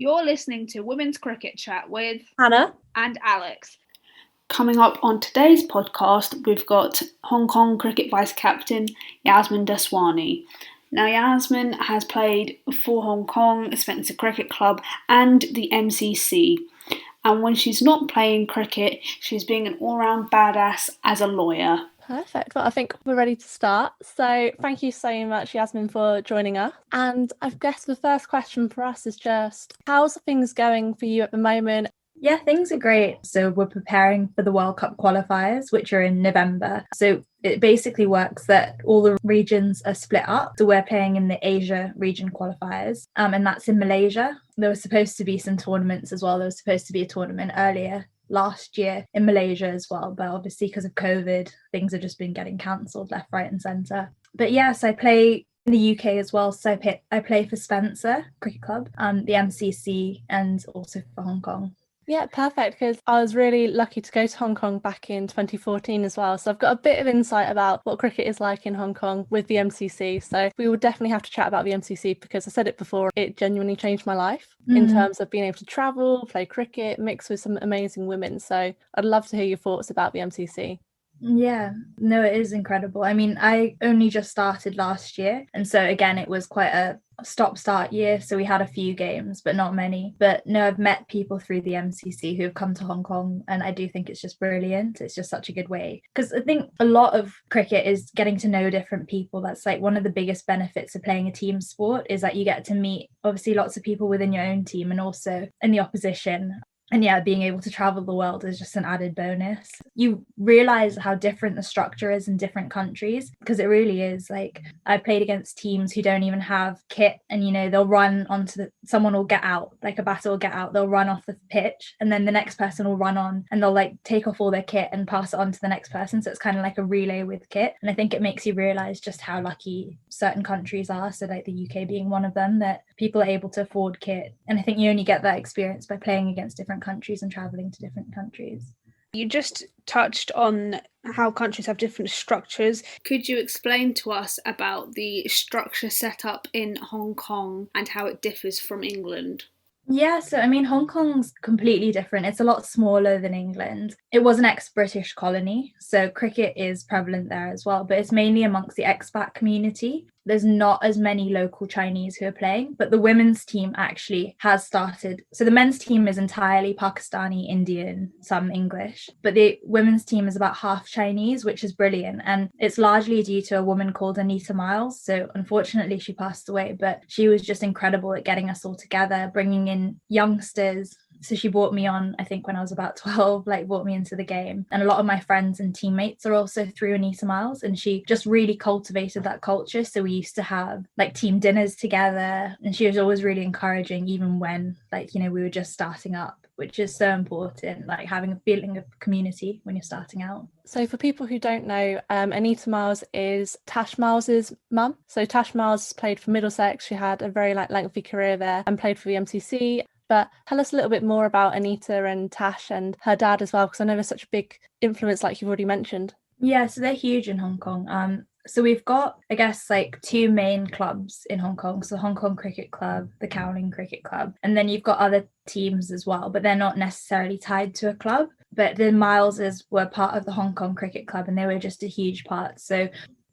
You're listening to Women's Cricket Chat with Hannah and Alex. Coming up on today's podcast, we've got Hong Kong cricket vice captain Yasmin Daswani. Now, Yasmin has played for Hong Kong, Spencer Cricket Club and the MCC. And when she's not playing cricket, she's being an all-round badass as a lawyer. Perfect. Well, I think we're ready to start. So thank you so much, Yasmin, for joining us. And I guess the first question for us is just, how's things going for you at the moment? Yeah, things are great. So we're preparing for the World Cup qualifiers, which are in November. So it basically works that all the regions are split up. So we're playing in the Asia region qualifiers, and that's in Malaysia. There was supposed to be some tournaments as well. There was supposed to be a tournament earlier last year in Malaysia as well, but obviously because of COVID, things have just been getting cancelled left, right and centre. But yes, I play in the UK as well. So I play for Spencer Cricket Club, the MCC, and also for Hong Kong. Yeah, perfect, because I was really lucky to go to Hong Kong back in 2014 as well. So I've got a bit of insight about what cricket is like in Hong Kong with the MCC. So we will definitely have to chat about the MCC because I said it before, it genuinely changed my life in terms of being able to travel, play cricket, mix with some amazing women. So I'd love to hear your thoughts about the MCC. Yeah, no, it is incredible. I mean, I only just started last year. And so again, it was quite a stop-start year. So we had a few games, but not many. But no, I've met people through the MCC who have come to Hong Kong. And I do think it's just brilliant. It's just such a good way. Because I think a lot of cricket is getting to know different people. That's like one of the biggest benefits of playing a team sport is that you get to meet obviously lots of people within your own team and also in the opposition. And yeah, being able to travel the world is just an added bonus. You realise how different the structure is in different countries, because it really is. Like, I played against teams who don't even have kit, and they'll run onto someone will get out, like a batter will get out, they'll run off the pitch, and then the next person will run on and they'll like take off all their kit and pass it on to the next person. So it's kind of like a relay with kit. And I think it makes you realise just how lucky certain countries are, so like the UK being one of them, that people are able to afford kit. And I think you only get that experience by playing against different countries and traveling to different countries. You just touched on how countries have different structures. Could you explain to us about the structure set up in Hong Kong and how it differs from England? Yeah, so I mean, Hong Kong's completely different. It's a lot smaller than England. It was an ex-British colony, so cricket is prevalent there as well, but it's mainly amongst the expat community. There's not as many local Chinese who are playing, but the women's team actually has started. So the men's team is entirely Pakistani, Indian, some English, but the women's team is about half Chinese, which is brilliant. And it's largely due to a woman called Anita Miles. So unfortunately, she passed away, but she was just incredible at getting us all together, bringing in youngsters. So she brought me on, I think when I was about 12, brought me into the game. And a lot of my friends and teammates are also through Anita Miles, and she just really cultivated that culture. So we used to have team dinners together, and she was always really encouraging, even when we were just starting up, which is so important, having a feeling of community when you're starting out. So for people who don't know, Anita Miles is Tash Miles's mum. So Tash Miles played for Middlesex. She had a very lengthy career there and played for the MCC. But tell us a little bit more about Anita and Tash and her dad as well, because I know there's such a big influence, like you've already mentioned. Yeah, so they're huge in Hong Kong. So we've got, I guess, two main clubs in Hong Kong. So Hong Kong Cricket Club, the Cowling Cricket Club. And then you've got other teams as well, but they're not necessarily tied to a club. But the Mileses were part of the Hong Kong Cricket Club, and they were just a huge part. So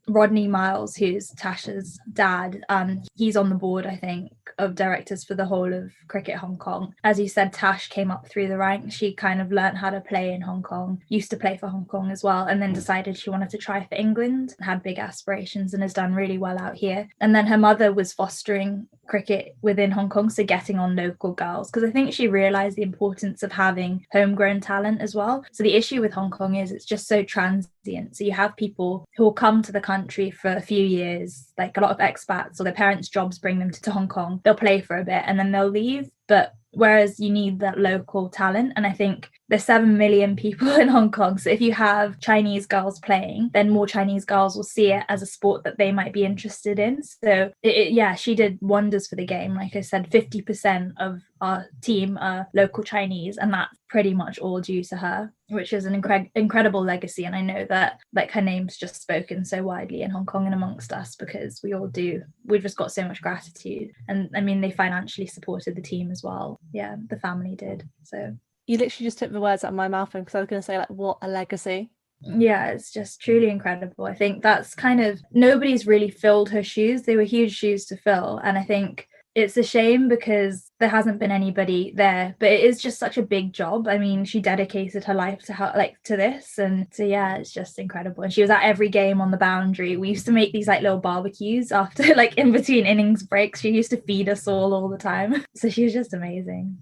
Rodney Miles, who's Tash's dad, he's on the board, I think, of directors for the whole of Cricket Hong Kong. As you said, Tash came up through the ranks. She kind of learned how to play in Hong Kong, used to play for Hong Kong as well, and then decided she wanted to try for England, had big aspirations and has done really well out here. And then her mother was fostering cricket within Hong Kong, so getting on local girls, because I think she realised the importance of having homegrown talent as well. So the issue with Hong Kong is it's just so transient. So you have people who will come to the country for a few years, a lot of expats, or their parents' jobs bring them to Hong Kong. They'll play for a bit and then they'll leave. But whereas you need that local talent, and I think there's 7 million people in Hong Kong. So if you have Chinese girls playing, then more Chinese girls will see it as a sport that they might be interested in. So yeah, she did wonders for the game. Like I said, 50% of our team are local Chinese, and that's pretty much all due to her, which is an incredible legacy. And I know that like her name's just spoken so widely in Hong Kong and amongst us, because we've just got so much gratitude. And I mean, they financially supported the team as well. Yeah, the family did. So you literally just took the words out of my mouth, because I was going to say, like, what a legacy. Yeah, it's just truly incredible. I think that's kind of, nobody's really filled her shoes. They were huge shoes to fill. And I think it's a shame because there hasn't been anybody there, but it is just such a big job. I mean, she dedicated her life to this, and so yeah, it's just incredible. And she was at every game on the boundary. We used to make these like little barbecues after, like, in between innings breaks. She used to feed us all the time. So she was just amazing.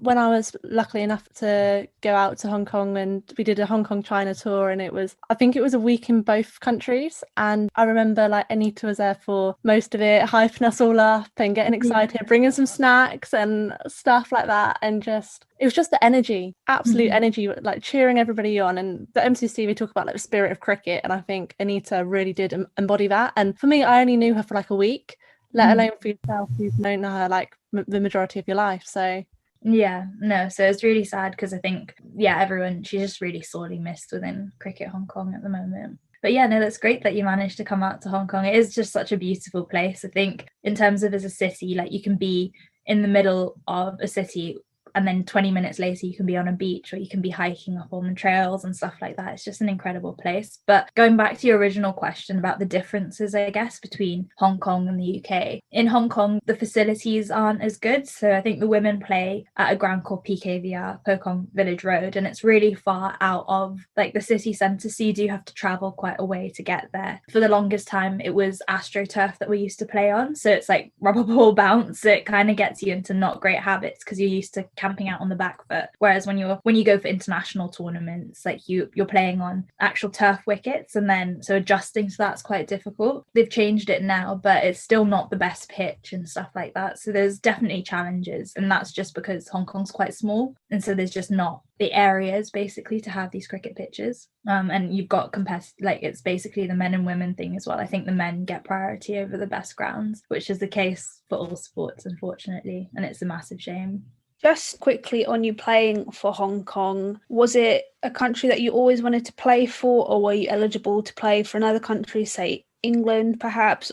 When I was lucky enough to go out to Hong Kong, and we did a Hong Kong China tour, and I think it was a week in both countries, and I remember like Anita was there for most of it, hyping us all up and getting excited, bringing some snacks and stuff like that, and it was just the energy, absolute energy, like cheering everybody on. And the MCC, we talk about like the spirit of cricket, and I think Anita really did embody that. And for me, I only knew her for like a week, let alone for yourself who've known her like the majority of your life. So yeah, no, so it's really sad because I think, yeah, she's just really sorely missed within cricket Hong Kong at the moment. But yeah, no, that's great that you managed to come out to Hong Kong. It is just such a beautiful place. I think in terms of as a city, like you can be in the middle of a city and then 20 minutes later you can be on a beach, or you can be hiking up on the trails and stuff like that. It's just an incredible place. But going back to your original question about the differences, I guess, between Hong Kong and the UK. In Hong Kong, the facilities aren't as good. So I think the women play at a ground called PKVR, Pokong Village Road, and it's really far out of like the city centre. So you do have to travel quite a way to get there. For the longest time, it was AstroTurf that we used to play on. So it's like rubber ball bounce. It kind of gets you into not great habits because you're used to camping out on the back foot, whereas when you go for international tournaments, like you're playing on actual turf wickets, and then so adjusting to that's quite difficult. They've changed it now, but it's still not the best pitch and stuff like that, so there's definitely challenges, and that's just because Hong Kong's quite small, and so there's just not the areas basically to have these cricket pitches. And you've got like it's basically the men and women thing as well. I think the men get priority over the best grounds, which is the case for all sports, unfortunately, and it's a massive shame. Just quickly on you playing for Hong Kong, was it a country that you always wanted to play for, or were you eligible to play for another country, say England perhaps?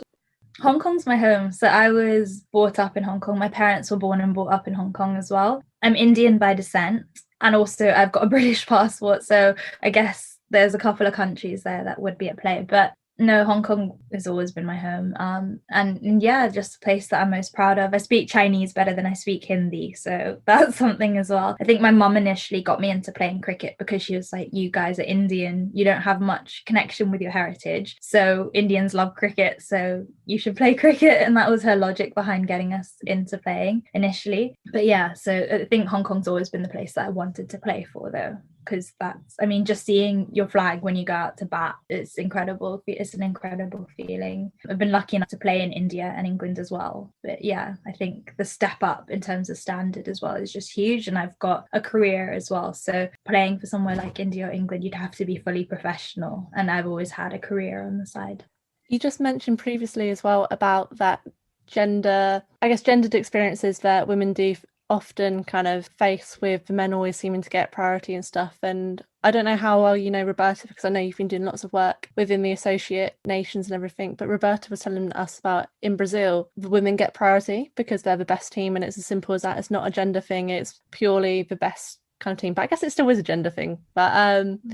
Hong Kong's my home, so I was brought up in Hong Kong. My parents were born and brought up in Hong Kong as well. I'm Indian by descent, and also I've got a British passport, so I guess there's a couple of countries there that would be at play, but no, Hong Kong has always been my home. And yeah, just a place that I'm most proud of. I speak Chinese better than I speak Hindi, so that's something as well. I think my mum initially got me into playing cricket because she was like, you guys are Indian, you don't have much connection with your heritage, so Indians love cricket, so you should play cricket. And that was her logic behind getting us into playing initially. But yeah, so I think Hong Kong's always been the place that I wanted to play for, though, because just seeing your flag when you go out to bat, it's incredible. It's an incredible feeling. I've been lucky enough to play in India and England as well, but yeah, I think the step up in terms of standard as well is just huge. And I've got a career as well, so playing for somewhere like India or England, you'd have to be fully professional, and I've always had a career on the side. You just mentioned previously as well about that gendered experiences that women do often kind of face, with the men always seeming to get priority and stuff. And I don't know how well you know Roberta, because I know you've been doing lots of work within the associate nations and everything, but Roberta was telling us about in Brazil, the women get priority because they're the best team, and it's as simple as that. It's not a gender thing, it's purely the best kind of team. But I guess it still is a gender thing, but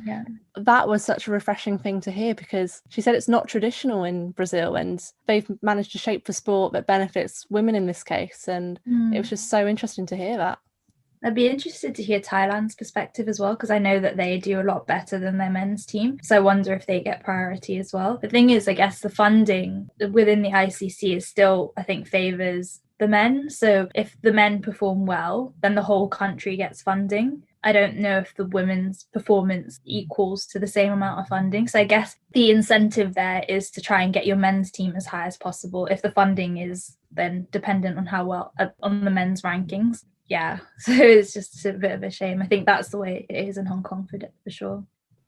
yeah, that was such a refreshing thing to hear, because she said it's not traditional in Brazil, and they've managed to shape the sport that benefits women in this case, and it was just so interesting to hear that. I'd be interested to hear Thailand's perspective as well, because I know that they do a lot better than their men's team, so I wonder if they get priority as well. The thing is, I guess the funding within the ICC is still, I think, favours the men. So if the men perform well, then the whole country gets funding. I don't know if the women's performance equals to the same amount of funding. So I guess the incentive there is to try and get your men's team as high as possible if the funding is then dependent on how well on the men's rankings. yeah, so it's just a bit of a shame. I think that's the way it is in Hong Kong for sure.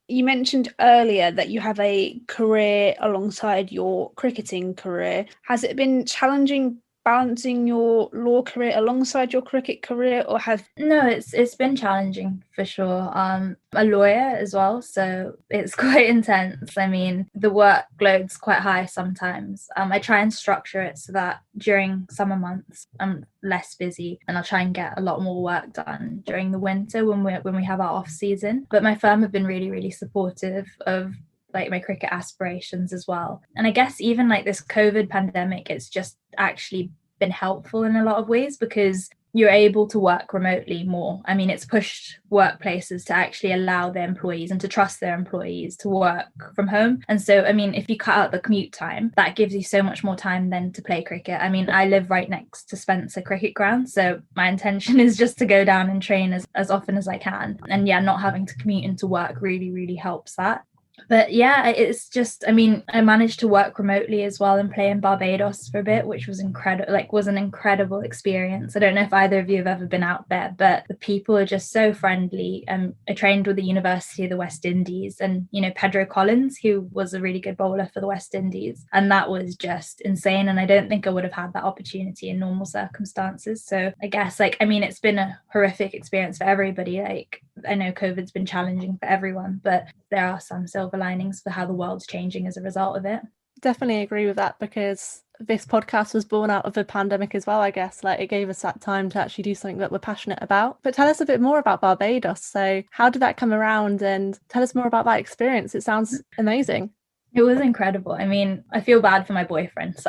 You mentioned earlier that you have a career alongside your cricketing career. Has it been challenging balancing your law career alongside your cricket career, or have... No, it's been challenging for sure. I'm a lawyer as well, so it's quite intense. I mean, the workload's quite high sometimes. I try and structure it so that during summer months I'm less busy, and I'll try and get a lot more work done during the winter when we have our off season. But my firm have been really, really supportive of like my cricket aspirations as well. And I guess even like this COVID pandemic, it's just actually been helpful in a lot of ways because you're able to work remotely more. I mean, it's pushed workplaces to actually allow their employees and to trust their employees to work from home. And so, I mean, if you cut out the commute time, that gives you so much more time then to play cricket. I mean, I live right next to Spencer Cricket Ground, so my intention is just to go down and train as often as I can. And yeah, not having to commute into work really, really helps that. But yeah, it's just, I mean, I managed to work remotely as well and play in Barbados for a bit, which was incredible, like was an incredible experience. I don't know if either of you have ever been out there, but the people are just so friendly. I trained with the University of the West Indies and, you know, Pedro Collins, who was a really good bowler for the West Indies. And that was just insane. And I don't think I would have had that opportunity in normal circumstances. So I guess, like, I mean, it's been a horrific experience for everybody. Like, I know COVID's been challenging for everyone, but there are some silver linings for how the world's changing as a result of it. Definitely agree with that, because this podcast was born out of the pandemic as well, I guess. Like, it gave us that time to actually do something that we're passionate about. But tell us a bit more about Barbados. So how did that come around, and tell us more about that experience? It sounds amazing. It was incredible. I mean, I feel bad for my boyfriend. So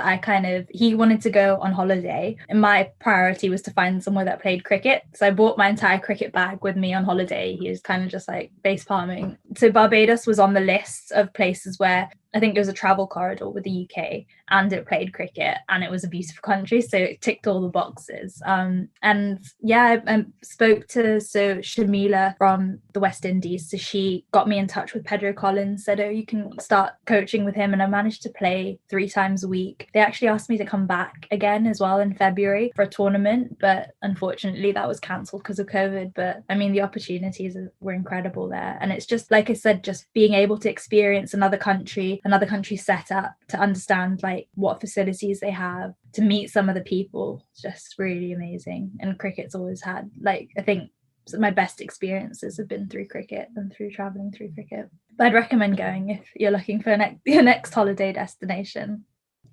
he wanted to go on holiday, and my priority was to find somewhere that played cricket. So I bought my entire cricket bag with me on holiday. He was kind of just like base palming. So Barbados was on the list of places where I think it was a travel corridor with the UK, and it played cricket, and it was a beautiful country. So it ticked all the boxes. And yeah, I spoke to Shamila from the West Indies. So she got me in touch with Pedro Collins, said, oh, you can start coaching with him. And I managed to play 3 times a week. They actually asked me to come back again as well in February for a tournament, but unfortunately that was cancelled because of COVID. But I mean, the opportunities were incredible there. And it's just, like I said, just being able to experience another country set up, to understand like what facilities they have, to meet some of the people, just really amazing. And cricket's always had, like, I think my best experiences have been through cricket and through traveling through cricket. But I'd recommend going if you're looking for your next holiday destination.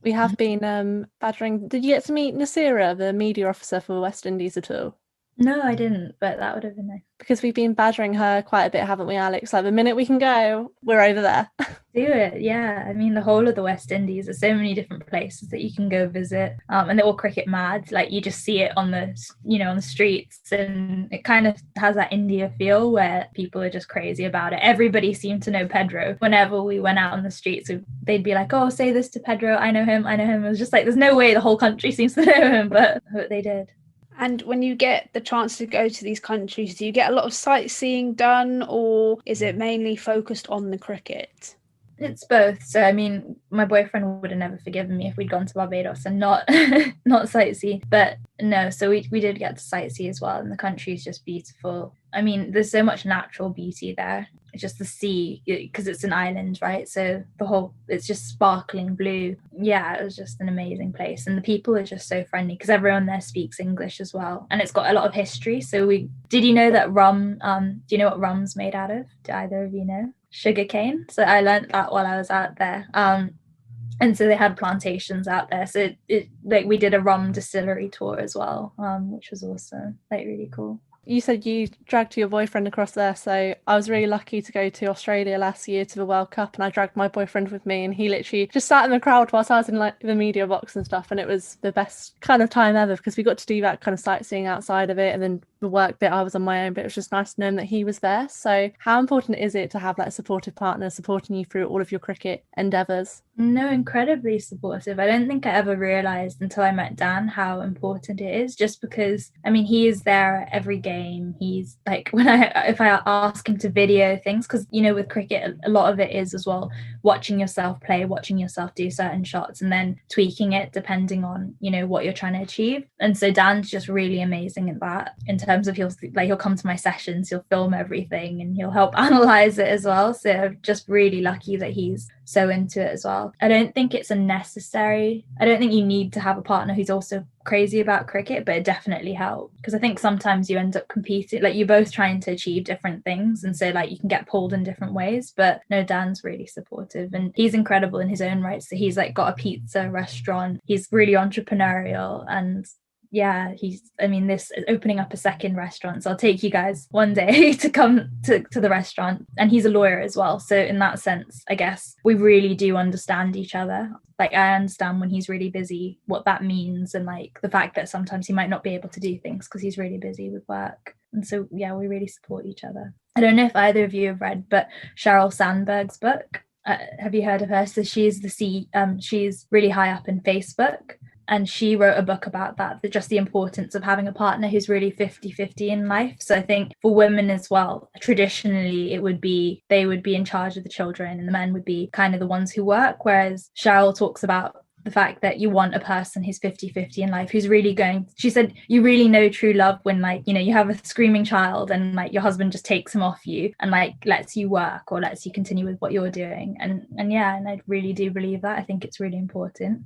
We have been badgering. Did you get to meet Nasira, the media officer for West Indies, at all? No, I didn't, but that would have been nice. Because we've been badgering her quite a bit, haven't we, Alex? Like, the minute we can go, we're over there. Do it, yeah. I mean, the whole of the West Indies, there's so many different places that you can go visit, and they're all cricket mad. Like, you just see it on the streets, and it kind of has that India feel where people are just crazy about it. Everybody seemed to know Pedro. Whenever we went out on the streets, they'd be like, "Oh, say this to Pedro. I know him. It was just like, there's no way the whole country seems to know him, but they did. And when you get the chance to go to these countries, do you get a lot of sightseeing done, or is it mainly focused on the cricket? It's both. So, I mean, my boyfriend would have never forgiven me if we'd gone to Barbados and not sightsee. But no, so we did get to sightsee as well. And the country is just beautiful. I mean, there's so much natural beauty there. It's just the sea, because it's an island, right? So it's just sparkling blue. Yeah, it was just an amazing place. And the people are just so friendly, because everyone there speaks English as well. And it's got a lot of history. So did you know that rum, do you know what rum's made out of? Do either of you know? Sugarcane. So I learned that while I was out there. And so they had plantations out there. So we did a rum distillery tour as well, which was awesome, like really cool. You said you dragged your boyfriend across there, so I was really lucky to go to Australia last year to the World Cup, and I dragged my boyfriend with me, and he literally just sat in the crowd whilst I was in like the media box and stuff, and it was the best kind of time ever, because we got to do that kind of sightseeing outside of it, and then the work bit I was on my own, but it was just nice to know that he was there. So how important is it to have like a supportive partner supporting you through all of your cricket endeavours? No, incredibly supportive. I don't think I ever realised until I met Dan how important it is, just because, I mean, he is there at every game. He's like, if I ask him to video things, because, with cricket, a lot of it is as well watching yourself play, watching yourself do certain shots, and then tweaking it depending on, you know, what you're trying to achieve. And so Dan's just really amazing at that, in terms of he'll come to my sessions, he'll film everything, and he'll help analyze it as well. So I'm just really lucky that he's so into it as well. I don't think it's I don't think you need to have a partner who's also crazy about cricket, but it definitely helps, because I think sometimes you end up competing, like you're both trying to achieve different things, and so like you can get pulled in different ways. But no, Dan's really supportive, and he's incredible in his own right. So he's like got a pizza restaurant, he's really entrepreneurial, and yeah, this is opening up a second restaurant, so I'll take you guys one day to come to the restaurant. And he's a lawyer as well, so in that sense I guess we really do understand each other. Like I understand when he's really busy what that means, and like the fact that sometimes he might not be able to do things because he's really busy with work. And so yeah, we really support each other. I don't know if either of you have read, but Sheryl Sandberg's book, have you heard of her? So she's she's really high up in Facebook, and she wrote a book about that, just the importance of having a partner who's really 50-50 in life. So I think for women as well, traditionally they would be in charge of the children, and the men would be kind of the ones who work, whereas Cheryl talks about the fact that you want a person who's 50-50 in life, who's really she said you really know true love when, like, you know, you have a screaming child and like your husband just takes him off you and like lets you work or lets you continue with what you're doing. And I really do believe that. I think it's really important.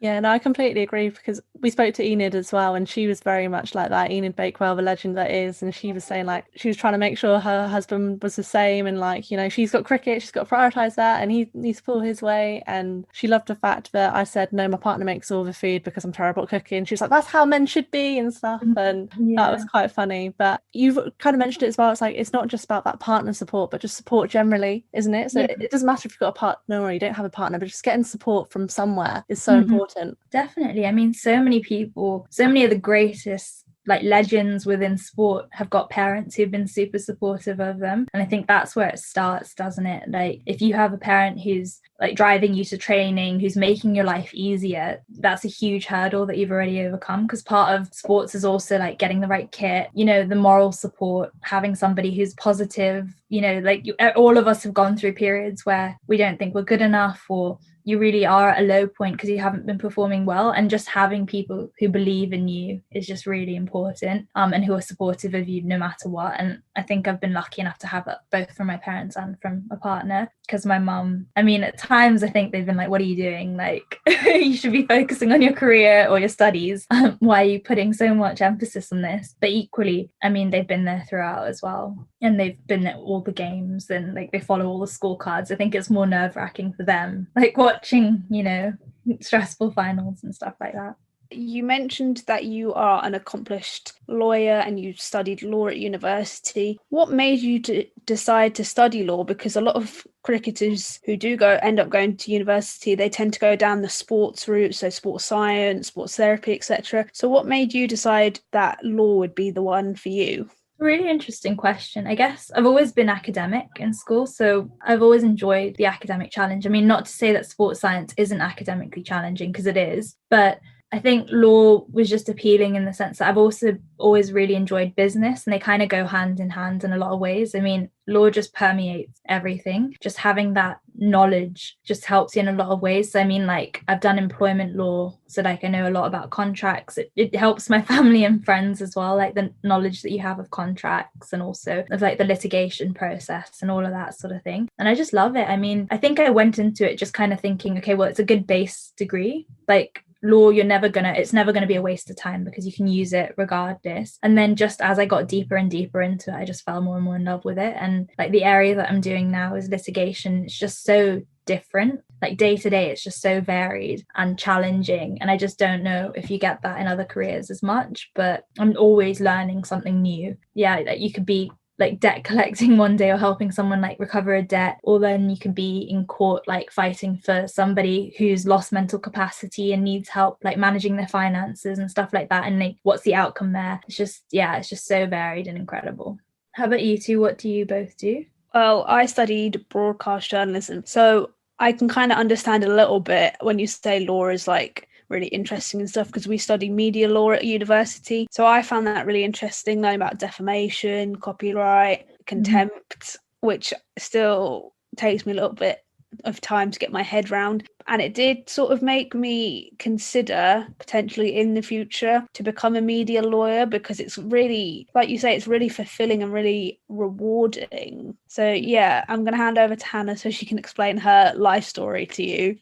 Yeah, no, I completely agree, because we spoke to Enid as well, and she was very much like that. Enid Bakewell, the legend that is, and she was saying like she was trying to make sure her husband was the same, and like, you know, she's got cricket, she's got to prioritise that, and he needs to pull his way. And she loved the fact that I said, no, my partner makes all the food because I'm terrible at cooking. She was like, that's how men should be and stuff, and that was quite funny. But you've kind of mentioned it as well, it's like it's not just about that partner support, but just support generally, isn't it? So it doesn't matter if you've got a partner or you don't have a partner, but just getting support from somewhere is so important. Definitely. I mean, so many of the greatest like legends within sport have got parents who've been super supportive of them, and I think that's where it starts, doesn't it? Like if you have a parent who's like driving you to training, who's making your life easier, that's a huge hurdle that you've already overcome, because part of sports is also like getting the right kit, you know, the moral support, having somebody who's positive, you know, like all of us have gone through periods where we don't think we're good enough, or you really are at a low point because you haven't been performing well, and just having people who believe in you is just really important, and who are supportive of you no matter what. And I think I've been lucky enough to have it both from my parents and from a partner, because my mum, I mean, at times I think they've been like, what are you doing? Like you should be focusing on your career or your studies. Why are you putting so much emphasis on this? But equally, I mean, they've been there throughout as well, and they've been at all the games, and like they follow all the scorecards. I think it's more nerve-wracking for them, like watching, you know, stressful finals and stuff like that. You mentioned that you are an accomplished lawyer and you studied law at university. What made you decide to study law? Because a lot of cricketers who do end up going to university, they tend to go down the sports route, so sports science, sports therapy, etc. So what made you decide that law would be the one for you? Really interesting question. I guess I've always been academic in school, so I've always enjoyed the academic challenge. I mean, not to say that sports science isn't academically challenging, because it is, but I think law was just appealing in the sense that I've also always really enjoyed business, and they kind of go hand in hand in a lot of ways. I mean, law just permeates everything. Just having that knowledge just helps you in a lot of ways. So I mean, like I've done employment law, so like I know a lot about contracts. It helps my family and friends as well, like the knowledge that you have of contracts, and also of like the litigation process and all of that sort of thing. And I just love it. I mean, I think I went into it just kind of thinking, okay, well, it's a good base degree. Like law, it's never gonna be a waste of time because you can use it regardless. And then just as I got deeper and deeper into it, I just fell more and more in love with it. And like the area that I'm doing now is litigation. It's just so different, like day to day, it's just so varied and challenging, and I just don't know if you get that in other careers as much, but I'm always learning something new. Yeah, like you could be like debt collecting one day, or helping someone like recover a debt, or then you can be in court like fighting for somebody who's lost mental capacity and needs help like managing their finances and stuff like that, and like what's the outcome there. It's just so varied and incredible. How about you two? What do you both do? Well, I studied broadcast journalism, so I can kind of understand a little bit when you say law is like really interesting and stuff, because we study media law at university. So I found that really interesting, learning about defamation, copyright, contempt, which still takes me a little bit of time to get my head round. And it did sort of make me consider potentially in the future to become a media lawyer, because it's really, like you say, it's really fulfilling and really rewarding. So yeah, I'm going to hand over to Hannah so she can explain her life story to you.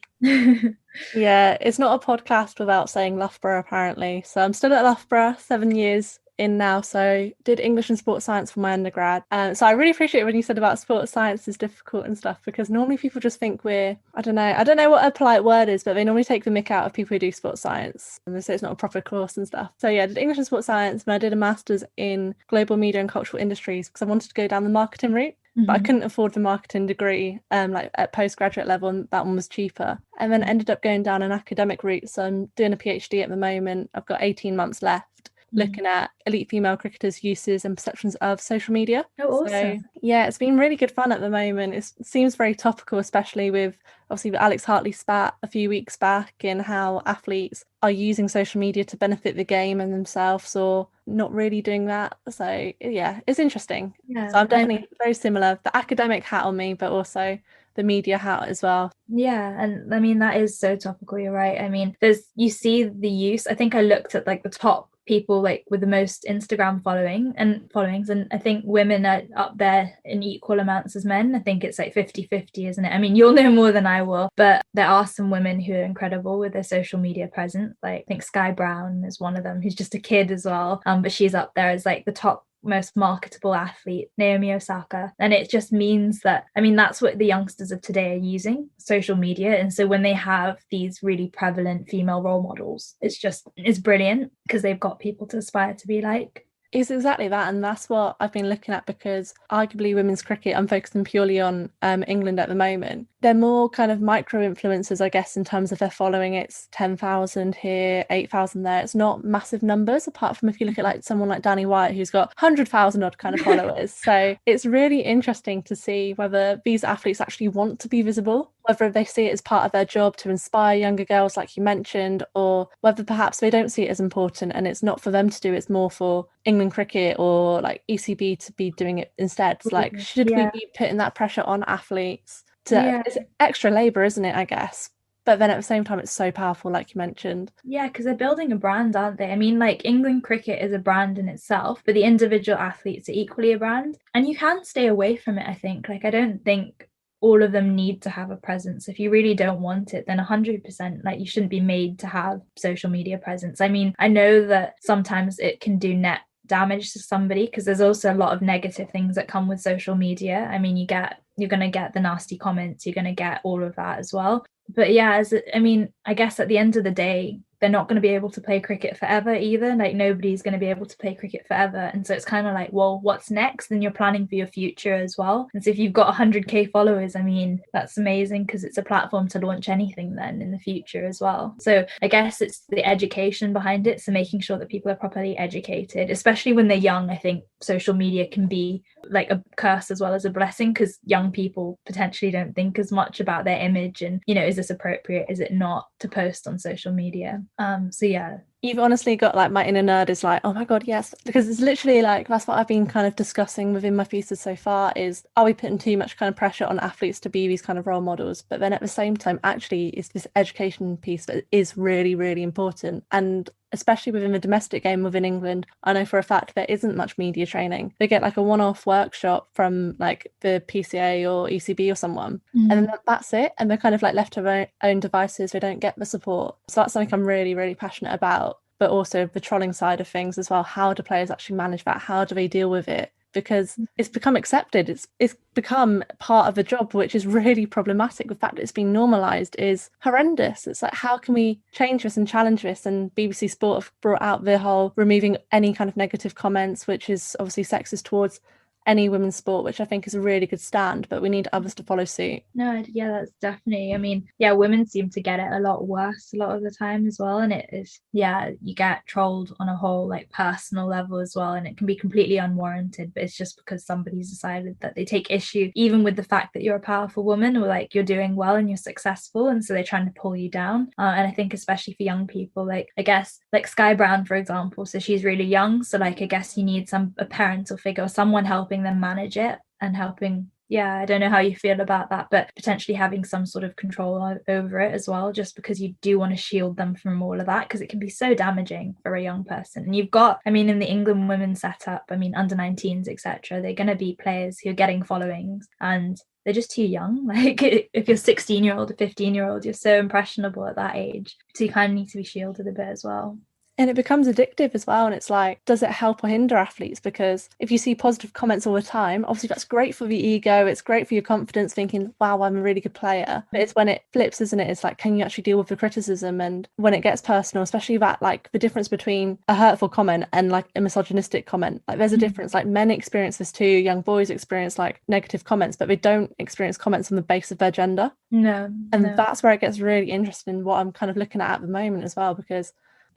Yeah, it's not a podcast without saying Loughborough, apparently. So I'm still at Loughborough, 7 years in now. So did English and sports science for my undergrad. So I really appreciate when you said about sports science is difficult and stuff, because normally people just think I don't know what a polite word is, but they normally take the mick out of people who do sports science and they say it's not a proper course and stuff. So yeah, I did English and sports science, and I did a master's in global media and cultural industries because I wanted to go down the marketing route. But I couldn't afford the marketing degree like at postgraduate level, and that one was cheaper. And then ended up going down an academic route. So I'm doing a PhD at the moment. I've got 18 months left looking at elite female cricketers' uses and perceptions of social media. Oh, awesome. So, yeah, it's been really good fun at the moment. It seems very topical, especially with obviously the Alex Hartley spat a few weeks back, and how athletes are using social media to benefit the game and themselves, or not really doing that. So yeah, it's interesting. Yeah, so I'm definitely very similar, the academic hat on me, but also the media hat as well. Yeah, and I mean, that is so topical, you're right. I mean, you see the use. I think I looked at like the top people like with the most Instagram followings, and I think women are up there in equal amounts as men. I think it's like 50-50, isn't it? I mean, you'll know more than I will, but there are some women who are incredible with their social media presence. Like I think Sky Brown is one of them, who's just a kid as well, but she's up there as like the top most marketable athlete, Naomi Osaka. And it just means that, I mean, that's what the youngsters of today are using, social media. And so when they have these really prevalent female role models, it's brilliant because they've got people to aspire to be like. It's exactly that, and that's what I've been looking at, because arguably women's cricket, I'm focusing purely on England at the moment. They're more kind of micro influencers, I guess, in terms of their following. It's 10,000 here, 8,000 there. It's not massive numbers, apart from if you look at like someone like Danny Wyatt, who's got 100,000 odd kind of followers. So it's really interesting to see whether these athletes actually want to be visible, whether they see it as part of their job to inspire younger girls, like you mentioned, or whether perhaps they don't see it as important and it's not for them to do, it's more for England cricket or like ECB to be doing it instead. Like, should we be putting that pressure on athletes? It's extra labour, isn't it, I guess? But then at the same time, it's so powerful, like you mentioned. Yeah, because they're building a brand, aren't they? I mean, like England cricket is a brand in itself, but the individual athletes are equally a brand. And you can stay away from it, I think. Like, I don't think all of them need to have a presence. If you really don't want it, then 100%, like, you shouldn't be made to have social media presence. I mean, I know that sometimes it can do net damage to somebody, because there's also a lot of negative things that come with social media. I mean, you're going to get the nasty comments, you're going to get all of that as well. But yeah, I guess at the end of the day, they're not going to be able to play cricket forever either. Like, nobody's going to be able to play cricket forever. And so it's kind of like, well, what's next? And you're planning for your future as well. And so if you've got 100k followers, I mean, that's amazing, because it's a platform to launch anything then in the future as well. So I guess it's the education behind it. So making sure that people are properly educated, especially when they're young. I think social media can be like a curse as well as a blessing, because young people potentially don't think as much about their image and, you know, is this appropriate, is it not, to post on social media. So yeah, you've honestly got like my inner nerd is like, oh my god, yes, because it's literally like, that's what I've been kind of discussing within my thesis so far, is are we putting too much kind of pressure on athletes to be these kind of role models? But then at the same time, actually, it's this education piece that is really, really important. And especially within the domestic game within England, I know for a fact there isn't much media training. They get like a one-off workshop from like the PCA or ECB or someone, and then that's it. And they're kind of like left to their own devices. They don't get the support. So that's something I'm really, really passionate about. But also the trolling side of things as well. How do players actually manage that? How do they deal with it? Because it's become accepted. It's become part of the job, which is really problematic. The fact that it's been normalised is horrendous. It's like, how can we change this and challenge this? And BBC Sport have brought out the whole removing any kind of negative comments, which is obviously sexist towards any women's sport, which I think is a really good stand, but we need others to follow suit. No, yeah, that's definitely, I mean, yeah, women seem to get it a lot worse a lot of the time as well. And it is, yeah, you get trolled on a whole like personal level as well. And it can be completely unwarranted, but it's just because somebody's decided that they take issue even with the fact that you're a powerful woman, or like you're doing well and you're successful. And so they're trying to pull you down. And I think especially for young people, like, I guess like Sky Brown, for example, so she's really young. So like, I guess you need a parental figure or someone helping them manage it and helping Yeah, I don't know how you feel about that, but potentially having some sort of control over it as well, just because you do want to shield them from all of that, because it can be so damaging for a young person. And you've got, I mean, in the England women's setup, I mean, under 19s, etc., they're going to be players who are getting followings and they're just too young. Like if you're 16-year-old or 15-year-old, you're so impressionable at that age. So you kind of need to be shielded a bit as well. And it becomes addictive as well. And it's like, does it help or hinder athletes? Because if you see positive comments all the time, obviously that's great for the ego. It's great for your confidence, thinking, wow, I'm a really good player. But it's when it flips, isn't it? It's like, can you actually deal with the criticism? And when it gets personal, especially that, like the difference between a hurtful comment and like a misogynistic comment, like there's a difference. Like men experience this too. Young boys experience like negative comments, but they don't experience comments on the basis of their gender. No. That's where it gets really interesting, what I'm kind of looking at the moment as well, because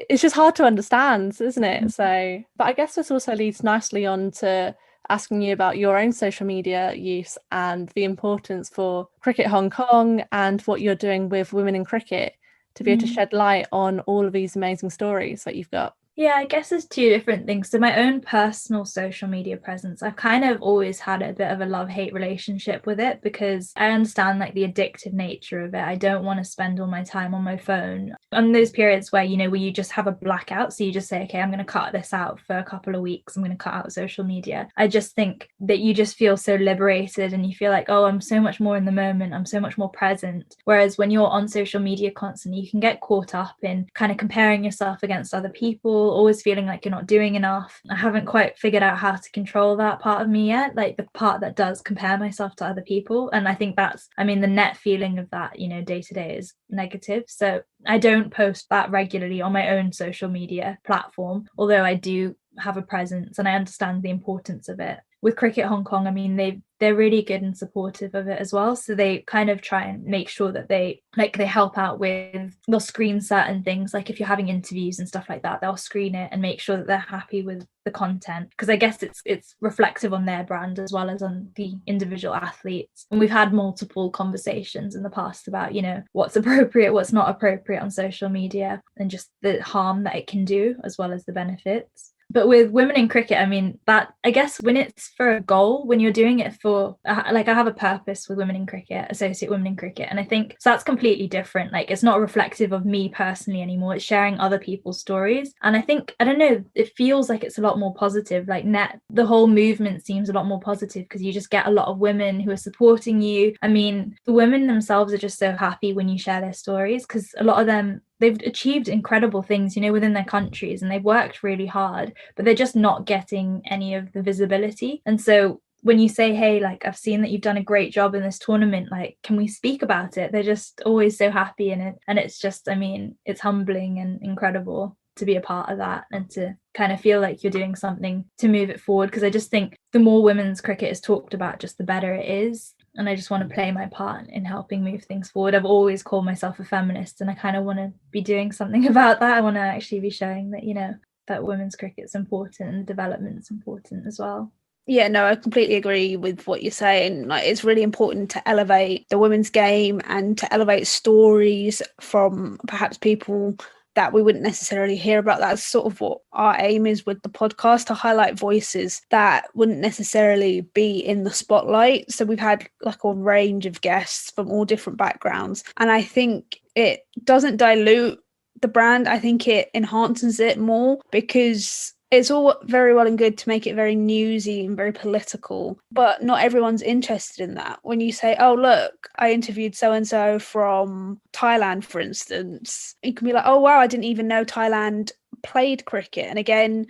it's just hard to understand, isn't it? So, but I guess this also leads nicely on to asking you about your own social media use and the importance for Cricket Hong Kong and what you're doing with women in cricket to be able to shed light on all of these amazing stories that you've got. Yeah, I guess there's two different things. So my own personal social media presence, I've kind of always had a bit of a love-hate relationship with it, because I understand like the addictive nature of it. I don't want to spend all my time on my phone. On those periods where, where you just have a blackout, so you just say, okay, I'm going to cut this out for a couple of weeks. I'm going to cut out social media. I just think that you just feel so liberated and you feel like, oh, I'm so much more in the moment. I'm so much more present. Whereas when you're on social media constantly, you can get caught up in kind of comparing yourself against other people, always feeling like you're not doing enough. I haven't quite figured out how to control that part of me yet, like the part that does compare myself to other people. And I think that's, I mean, the net feeling of that, day to day is negative. So I don't post that regularly on my own social media platform, although I do have a presence and I understand the importance of it. With Cricket Hong Kong, I mean, they're really good and supportive of it as well. So they kind of try and make sure that they help out with, they'll screen certain things. Like if you're having interviews and stuff like that, they'll screen it and make sure that they're happy with the content. Because I guess it's reflective on their brand as well as on the individual athletes. And we've had multiple conversations in the past about, what's appropriate, what's not appropriate on social media and just the harm that it can do as well as the benefits. But with women in cricket, I mean, that I guess when it's for a goal, when you're doing it for, like I have a purpose with women in cricket, associate women in cricket. And I think so that's completely different. Like it's not reflective of me personally anymore. It's sharing other people's stories. And I think, I don't know, it feels like it's a lot more positive. Like the whole movement seems a lot more positive because you just get a lot of women who are supporting you. I mean, the women themselves are just so happy when you share their stories because a lot of them, they've achieved incredible things, within their countries and they've worked really hard, but they're just not getting any of the visibility. And so when you say, hey, like, I've seen that you've done a great job in this tournament, like, can we speak about it? They're just always so happy in it. And it's just, I mean, it's humbling and incredible to be a part of that and to kind of feel like you're doing something to move it forward. Because I just think the more women's cricket is talked about, just the better it is. And I just want to play my part in helping move things forward. I've always called myself a feminist and I kind of want to be doing something about that. I want to actually be showing that, that women's cricket's important and development's important as well. Yeah, no, I completely agree with what you're saying. Like, it's really important to elevate the women's game and to elevate stories from perhaps people that we wouldn't necessarily hear about. That's sort of what our aim is with the podcast, to highlight voices that wouldn't necessarily be in the spotlight. So we've had like a range of guests from all different backgrounds. And I think it doesn't dilute the brand. I think it enhances it more because it's all very well and good to make it very newsy and very political, but not everyone's interested in that. When you say, oh, look, I interviewed so-and-so from Thailand, for instance, you can be like, oh, wow, I didn't even know Thailand played cricket. And again,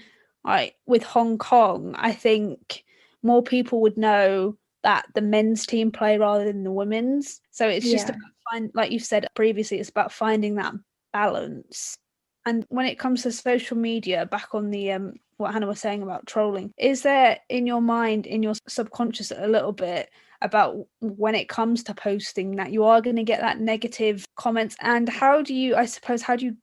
with Hong Kong, I think more people would know that the men's team play rather than the women's. So it's just about like you've said previously, it's about finding that balance. And when it comes to social media, back on the what Hannah was saying about trolling, is there in your mind, in your subconscious a little bit about when it comes to posting that you are going to get that negative comments? And how do you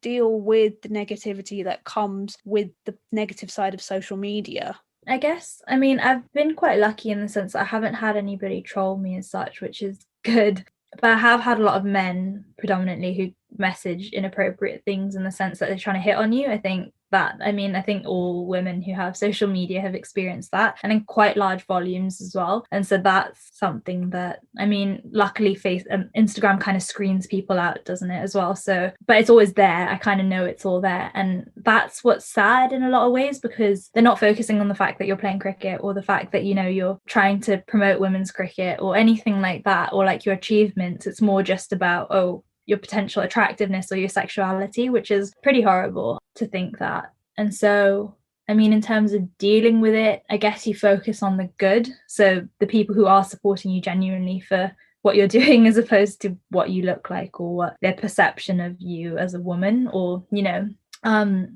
deal with the negativity that comes with the negative side of social media? I guess, I mean, I've been quite lucky in the sense that I haven't had anybody troll me as such, which is good. But I have had a lot of men predominantly who message inappropriate things in the sense that they're trying to hit on you. I think that. I mean, I think all women who have social media have experienced that, and in quite large volumes as well. And so that's something that, I mean, luckily Instagram kind of screens people out, doesn't it, as well? So, but it's always there. I kind of know it's all there. And that's what's sad in a lot of ways, because they're not focusing on the fact that you're playing cricket, or the fact that, you know, you're trying to promote women's cricket or anything like that, or like your achievements. It's more just about, oh, your potential attractiveness or your sexuality, which is pretty horrible to think that. And so, I mean, in terms of dealing with it, I guess you focus on the good. So the people who are supporting you genuinely for what you're doing, as opposed to what you look like or what their perception of you as a woman, or, you know,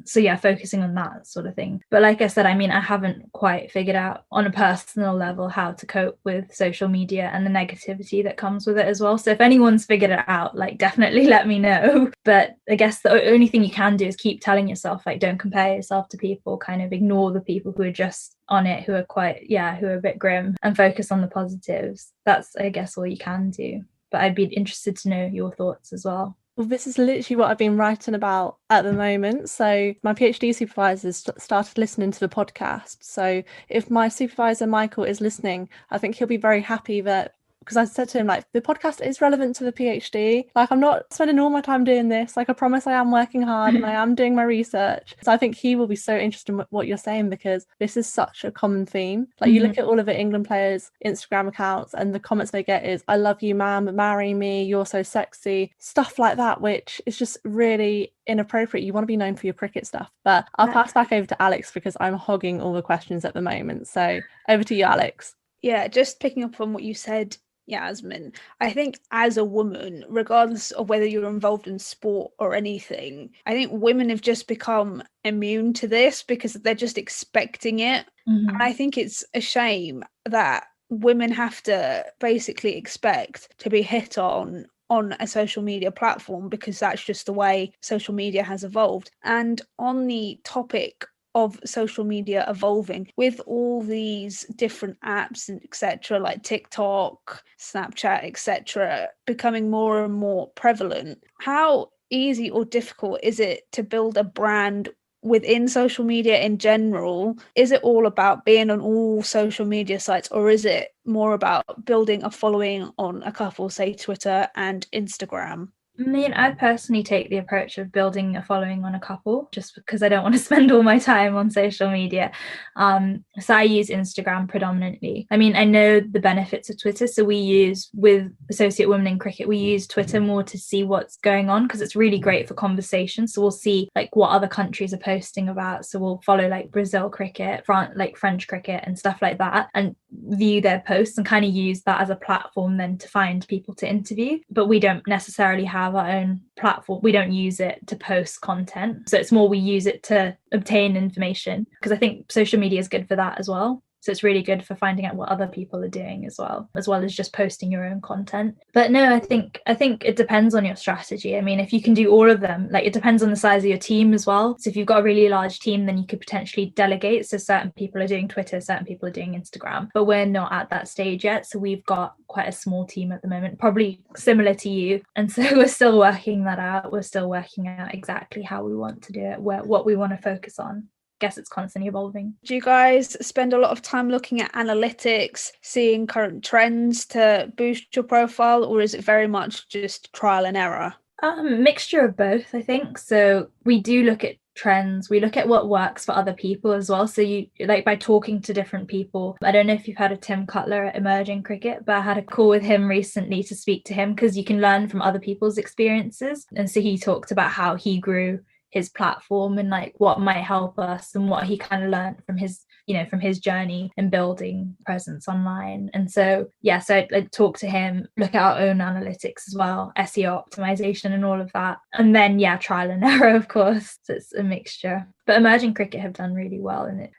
so yeah, focusing on that sort of thing. But like I said, I mean, I haven't quite figured out on a personal level how to cope with social media and the negativity that comes with it as well. So if anyone's figured it out, like, definitely let me know. But I guess the only thing you can do is keep telling yourself, like, don't compare yourself to people, kind of ignore the people who are just on it, who are who are a bit grim, and focus on the positives. That's, I guess, all you can do. But I'd be interested to know your thoughts as well. Well, this is literally what I've been writing about at the moment. So my PhD supervisor's started listening to the podcast. So if my supervisor, Michael, is listening, I think he'll be very happy that, because I said to him, like, the podcast is relevant to the PhD. Like, I'm not spending all my time doing this. Like, I promise I am working hard and I am doing my research. So I think he will be so interested in what you're saying, because this is such a common theme. Like, you look at all of the England players' Instagram accounts and the comments they get is, I love you, ma'am, marry me, you're so sexy, stuff like that, which is just really inappropriate. You want to be known for your cricket stuff. But I'll pass back over to Alex, because I'm hogging all the questions at the moment. So over to you, Alex. Yeah, just picking up on what you said, Yasmin, I think as a woman, regardless of whether you're involved in sport or anything, I think women have just become immune to this because they're just expecting it. And I think it's a shame that women have to basically expect to be hit on a social media platform, because that's just the way social media has evolved. And on the topic of social media evolving, with all these different apps and etc., like TikTok, Snapchat, etc., becoming more and more prevalent, how easy or difficult is it to build a brand within social media in general? Is it all about being on all social media sites, or is it more about building a following on a couple, say Twitter and Instagram? I mean, I personally take the approach of building a following on a couple, just because I don't want to spend all my time on social media. So I use Instagram predominantly. I mean, I know the benefits of Twitter. So we use, with Associate Women in Cricket, we use Twitter more to see what's going on, because it's really great for conversation. So we'll see like what other countries are posting about. So we'll follow like Brazil cricket, French cricket and stuff like that, and view their posts and kind of use that as a platform then to find people to interview. But we don't necessarily have our own platform. We don't use it to post content. So it's more we use it to obtain information, because I think social media is good for that as well. So it's really good for finding out what other people are doing as well as just posting your own content. But no, I think it depends on your strategy. I mean, if you can do all of them, like, it depends on the size of your team as well. So if you've got a really large team, then you could potentially delegate. So certain people are doing Twitter, certain people are doing Instagram, but we're not at that stage yet. So we've got quite a small team at the moment, probably similar to you. And so we're still working that out. We're still working out exactly how we want to do it, what we want to focus on. Guess it's constantly evolving. Do you guys spend a lot of time looking at analytics, seeing current trends to boost your profile, or is it very much just trial and error? Mixture of both, I think. So we do look at trends, we look at what works for other people as well. So you, like, by talking to different people, I don't know if you've heard of Tim Cutler at Emerging Cricket, but I had a call with him recently to speak to him, because you can learn from other people's experiences. And so he talked about how he grew his platform and like what might help us, and what he kind of learned from his journey in building presence online. And so so I'd talk to him, look at our own analytics as well, SEO optimization and all of that, and then trial and error, of course. So it's a mixture. But Emerging Cricket have done really well, and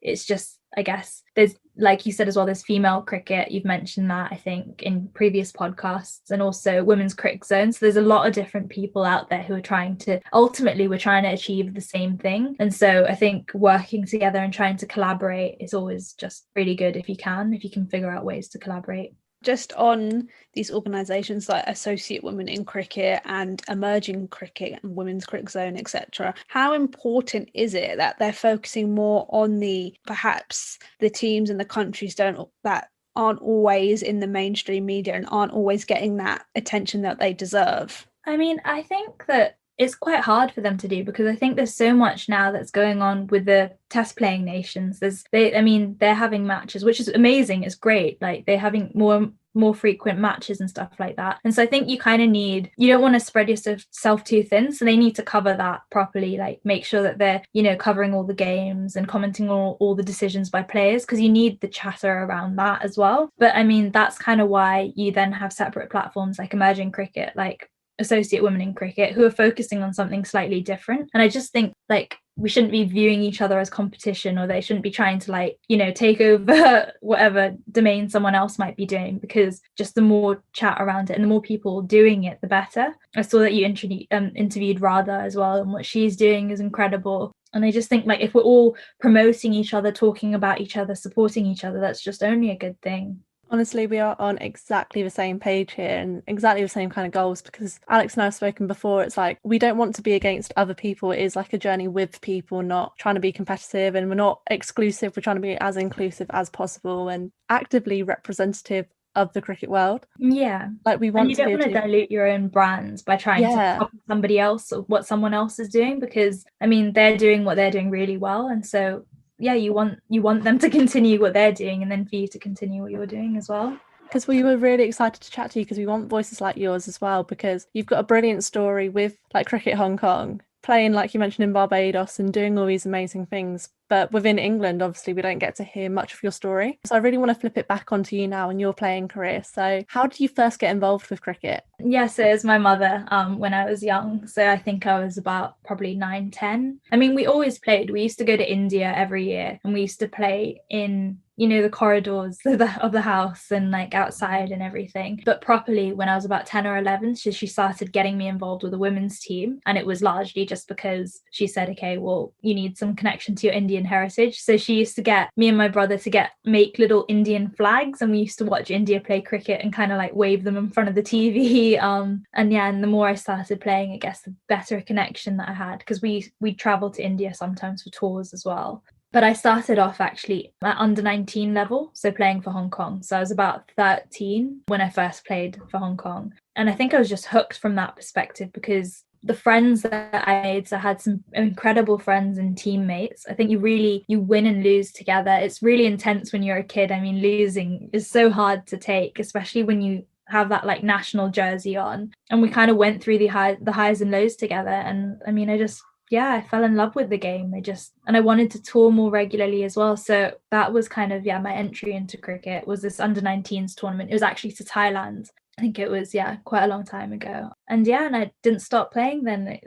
it's just, I guess, there's, like you said as well, there's female cricket. You've mentioned that, I think, in previous podcasts, and also women's cricket zone. So there's a lot of different people out there who are we're trying to achieve the same thing. And so I think working together and trying to collaborate is always just really good if you can figure out ways to collaborate. Just on these organisations like Associate Women in Cricket and Emerging Cricket and Women's Cricket Zone, etc., how important is it that they're focusing more on perhaps the teams and the countries that aren't always in the mainstream media and aren't always getting that attention that they deserve? I mean, I think that it's quite hard for them to do, because I think there's so much now that's going on with the test playing nations. They're having matches, which is amazing. It's great. Like, they're having more frequent matches and stuff like that. And so I think you don't want to spread yourself too thin. So they need to cover that properly, like make sure that they're, covering all the games and commenting on all the decisions by players, because you need the chatter around that as well. But I mean, that's kind of why you then have separate platforms like Emerging Cricket, like Associate Women in Cricket, who are focusing on something slightly different. And I just think, like, we shouldn't be viewing each other as competition, or they shouldn't be trying to take over whatever domain someone else might be doing, because just the more chat around it and the more people doing it, the better. I saw that you interviewed Radha as well, and what she's doing is incredible. And I just think, like, if we're all promoting each other, talking about each other, supporting each other, that's just only a good thing. Honestly, we are on exactly the same page here and exactly the same kind of goals, because Alex and I have spoken before. It's like, we don't want to be against other people. It is like a journey with people, not trying to be competitive, and we're not exclusive. We're trying to be as inclusive as possible and actively representative of the cricket world. Yeah. Like, we want and you don't want to dilute your own brands by trying to copy somebody else or what someone else is doing, because I mean, they're doing what they're doing really well, and so yeah, you want them to continue what they're doing, and then for you to continue what you're doing as well. Because we were really excited to chat to you, because we want voices like yours as well, because you've got a brilliant story with like Cricket Hong Kong, playing, like you mentioned, in Barbados and doing all these amazing things. But within England, obviously, we don't get to hear much of your story. So I really want to flip it back onto you now and your playing career. So how did you first get involved with cricket? Yeah, so it was my mother when I was young. So I think I was about probably 9, 10. I mean, we always played. We used to go to India every year, and we used to play in the corridors of the house and like outside and everything. But properly when I was about 10 or 11, she started getting me involved with the women's team. And it was largely just because she said, okay, well, you need some connection to your Indian heritage. So she used to get me and my brother to make little Indian flags, and we used to watch India play cricket and kind of like wave them in front of the TV. And the more I started playing, I guess the better connection that I had, because we travel to India sometimes for tours as well. But I started off actually at under 19 level, so playing for Hong Kong. So I was about 13 when I first played for Hong Kong. And I think I was just hooked from that perspective, because the friends that I made, so I had some incredible friends and teammates. I think you win and lose together. It's really intense when you're a kid. I mean, losing is so hard to take, especially when you have that like national jersey on. And we kind of went through the highs and lows together. And I mean, I fell in love with the game. And I wanted to tour more regularly as well. So that was kind of, my entry into cricket was this under 19s tournament. It was actually to Thailand. I think it was, quite a long time ago. And and I didn't stop playing then.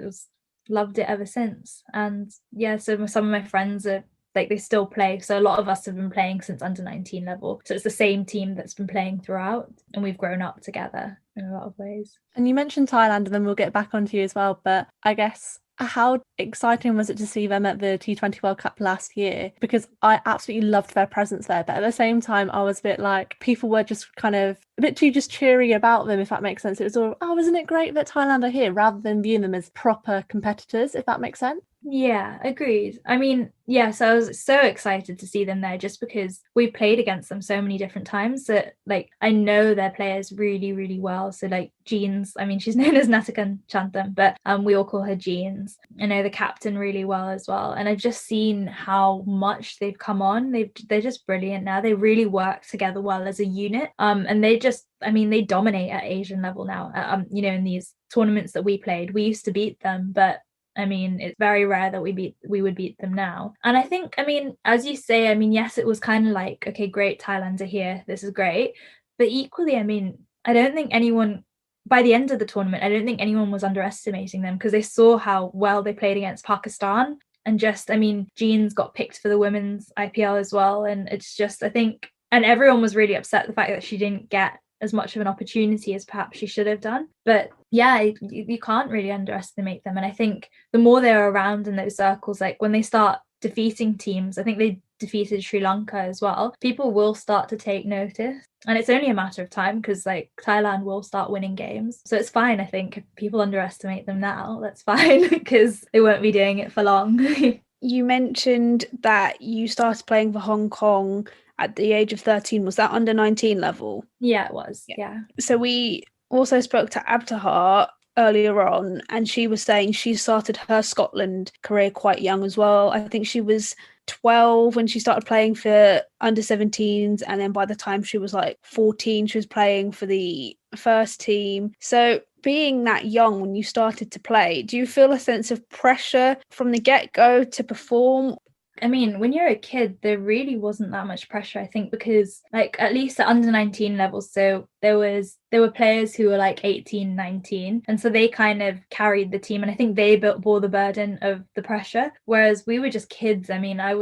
Loved it ever since. And so some of my friends are like, they still play. So a lot of us have been playing since under 19 level. So it's the same team that's been playing throughout, and we've grown up together in a lot of ways. And you mentioned Thailand, and then we'll get back onto you as well. But I guess, how exciting was it to see them at the T20 World Cup last year? Because I absolutely loved their presence there. But at the same time, I was a bit like, people were just kind of a bit too just cheery about them, if that makes sense. It was all, oh, isn't it great that Thailand are here, rather than viewing them as proper competitors, if that makes sense. Yeah, agreed. I mean, so I was so excited to see them there, just because we played against them so many different times that, like, I know their players really, really well. So like Jeans, I mean, she's known as Natakan Chantham, but we all call her Jeans. I know the captain really well as well. And I've just seen how much they've come on. They're just brilliant now. They really work together well as a unit. And they dominate at Asian level now. In these tournaments that we played, we used to beat them, but I mean, it's very rare that we would beat them now. And I think, I mean, as you say, I mean, yes, it was kind of like, okay, great, Thailand are here, this is great. But equally, I mean, I don't think anyone, by the end of the tournament, I don't think anyone was underestimating them, because they saw how well they played against Pakistan. And just, I mean, Jeans got picked for the women's IPL as well. And it's just, I think, and everyone was really upset the fact that she didn't get as much of an opportunity as perhaps she should have done. But you can't really underestimate them. And I think the more they're around in those circles, like when they start defeating teams, I think they defeated Sri Lanka as well, people will start to take notice. And it's only a matter of time because like Thailand will start winning games. So it's fine, I think. If people underestimate them now, that's fine because they won't be doing it for long. You mentioned that you started playing for Hong Kong at the age of 13. Was that under 19 level? Yeah, it was. Yeah. So we also spoke to Abtahar earlier on, and she was saying she started her Scotland career quite young as well. I think she was 12 when she started playing for under 17s, and then by the time she was like 14 she was playing for the first team. So being that young when you started to play, do you feel a sense of pressure from the get-go to perform? I mean, when you're a kid, there really wasn't that much pressure, I think, because like at least at under 19 levels, so there were players who were like 18, 19, and so they kind of carried the team, and I think they bore the burden of the pressure, whereas we were just kids. I mean, I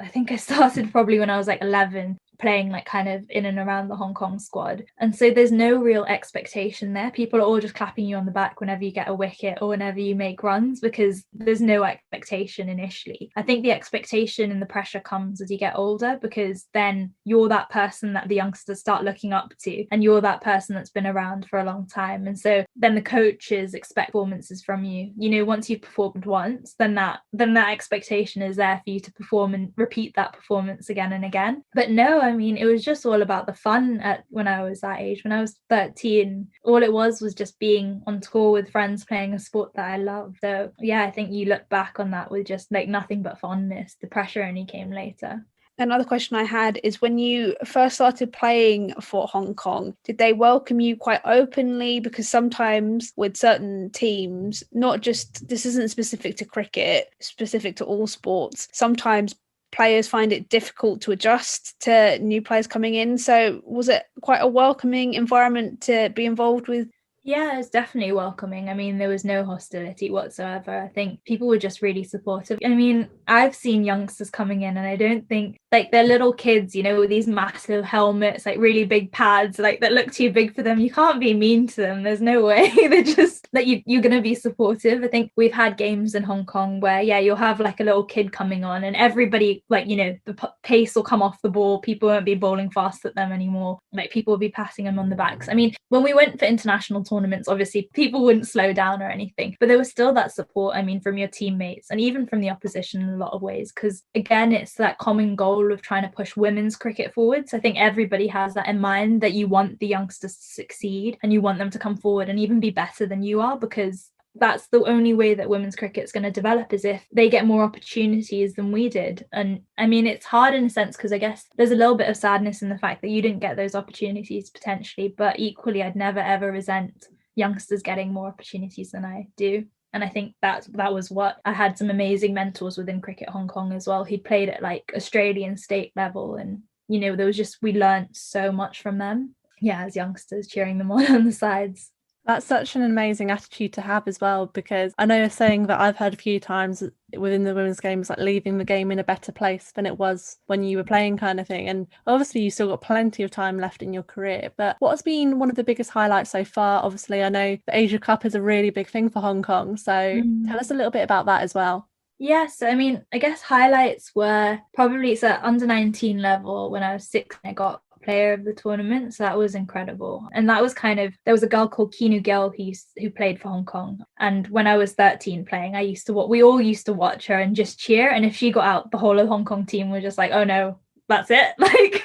think I started probably when I was like 11, playing like kind of in and around the Hong Kong squad, and so there's no real expectation there. People are all just clapping you on the back whenever you get a wicket or whenever you make runs, because there's no expectation initially. I think the expectation and the pressure comes as you get older, because then you're that person that the youngsters start looking up to, and you're that person that's been around for a long time, and so then the coaches expect performances from you. You know, once you've performed once, then that expectation is there for you to perform and repeat that performance again and again. But no, I mean, it was just all about the fun when I was that age. When I was 13, all it was just being on tour with friends playing a sport that I love. So yeah, I think you look back on that with just like nothing but fondness. The pressure only came later. Another question I had is, when you first started playing for Hong Kong, did they welcome you quite openly? Because sometimes with certain teams, not just, this isn't specific to cricket, specific to all sports, sometimes players find it difficult to adjust to new players coming in. So was it quite a welcoming environment to be involved with? Yeah, it's definitely welcoming. I mean, there was no hostility whatsoever. I think people were just really supportive. I mean, I've seen youngsters coming in, and I don't think, like, they're little kids, you know, with these massive helmets, like really big pads, like that look too big for them. You can't be mean to them. There's no way. They're just like, you're going to be supportive. I think we've had games in Hong Kong where, yeah, you'll have like a little kid coming on, and everybody, like, you know, the pace will come off the ball. People won't be bowling fast at them anymore. Like, people will be passing them on the backs. I mean, when we went for international tournaments, obviously people wouldn't slow down or anything, but there was still that support, I mean, from your teammates and even from the opposition in a lot of ways, because again, it's that common goal of trying to push women's cricket forwards. I think everybody has that in mind, that you want the youngsters to succeed and you want them to come forward and even be better than you are, because that's the only way that women's cricket's going to develop, is if they get more opportunities than we did. And I mean, it's hard in a sense, because I guess there's a little bit of sadness in the fact that you didn't get those opportunities potentially, but equally I'd never ever resent youngsters getting more opportunities than I do. And I think that was what I had some amazing mentors within Cricket Hong Kong as well, who played at like Australian state level, and you know, there was just, we learned so much from them, yeah, as youngsters, cheering them on the sides. That's such an amazing attitude to have as well, because I know a saying that I've heard a few times within the women's game is like leaving the game in a better place than it was when you were playing, kind of thing. And obviously you still got plenty of time left in your career, but what has been one of the biggest highlights so far? Obviously I know the Asia Cup is a really big thing for Hong Kong, so tell us a little bit about that as well. Yes, I mean, I guess highlights were probably, it's at under 19 level when I was 6, I got player of the tournament, so that was incredible. And that was kind of, there was a girl called Kinu Gill who played for Hong Kong, and when I was 13 playing, we all used to watch her and just cheer, and if she got out, the whole of the Hong Kong team were just like, oh no, that's it, like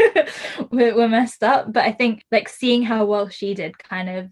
we're messed up. But I think like seeing how well she did,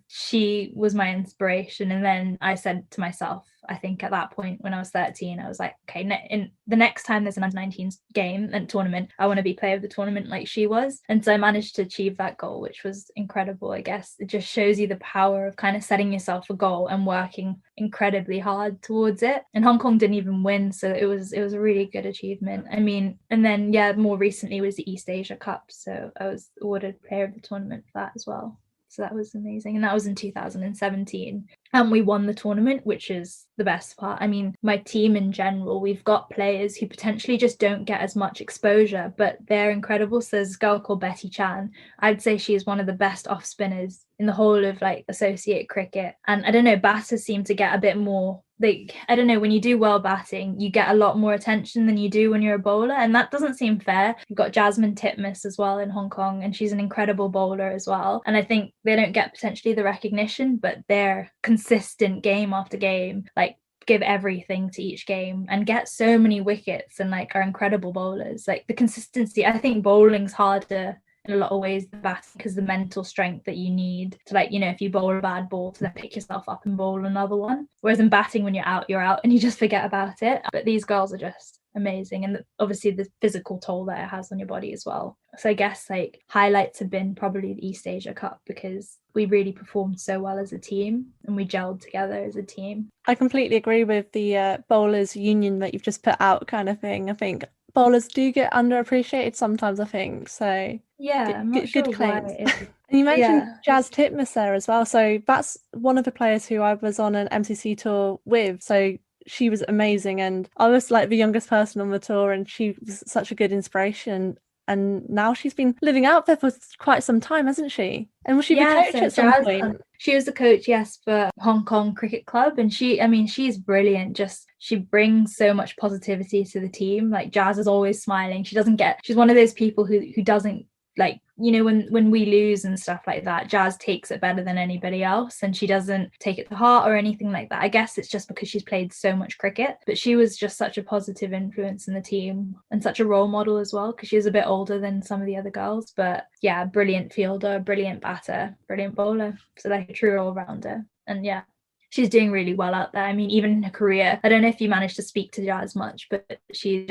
she was my inspiration. And then I said to myself, I think at that point when I was 13, I was like, okay, in the next time there's an under-19s game and tournament, I want to be player of the tournament like she was. And so I managed to achieve that goal, which was incredible. I guess it just shows you the power of kind of setting yourself a goal and working incredibly hard towards it. And Hong Kong didn't even win, so it was a really good achievement. I mean, and then yeah, more recently was the East Asia Cup, so I was awarded player of the tournament for that as well. So that was amazing. And that was in 2017. And we won the tournament, which is the best part. I mean, my team in general, we've got players who potentially just don't get as much exposure, but they're incredible. So there's a girl called Betty Chan. I'd say she is one of the best off spinners in the whole of like associate cricket. And I don't know, batters seem to get a bit more, like, I don't know, when you do well batting, you get a lot more attention than you do when you're a bowler, and that doesn't seem fair. You've got Jasmine Titmus as well in Hong Kong, and she's an incredible bowler as well, and I think they don't get potentially the recognition, but their consistent game after game, like, give everything to each game and get so many wickets and like are incredible bowlers. Like, the consistency, I think bowling's harder in a lot of ways than batting, because the mental strength that you need to, like, you know, if you bowl a bad ball, to then pick yourself up and bowl another one. Whereas in batting, when you're out and you just forget about it. But these girls are just amazing, and obviously the physical toll that it has on your body as well. So I guess like highlights have been probably the East Asia Cup, because we really performed so well as a team and we gelled together as a team. I completely agree with the bowlers union that you've just put out kind of thing. I think bowlers do get underappreciated sometimes, I think. So yeah, I'm not sure good claims. why it is. And you mentioned Yeah. Jazz Titmus there as well. So that's one of the players who I was on an MCC tour with. So she was amazing, and I was like the youngest person on the tour, and she was such a good inspiration. And now she's been living out there for quite some time, hasn't she? And will she be coach at some point? She was the coach, yes, for Hong Kong Cricket Club, and she's brilliant. Just, she brings so much positivity to the team. Like, Jazz is always smiling. She's one of those people who doesn't, like, you know, when we lose and stuff like that, Jazz takes it better than anybody else, and she doesn't take it to heart or anything like that. I guess it's just because she's played so much cricket, but she was just such a positive influence in the team and such a role model as well, because she was a bit older than some of the other girls. But yeah, brilliant fielder, brilliant batter, brilliant bowler, so like a true all-rounder. And yeah, she's doing really well out there. I mean, even in her career, I don't know if you managed to speak to Jazz much, but she's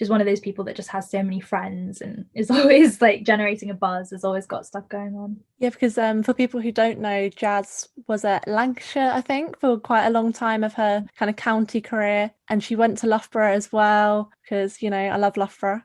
one of those people that just has so many friends and is always like generating a buzz, has always got stuff going on. Yeah, because for people who don't know, Jazz was at Lancashire, I think, for quite a long time of her kind of county career. And she went to Loughborough as well, because, you know, I love Loughborough.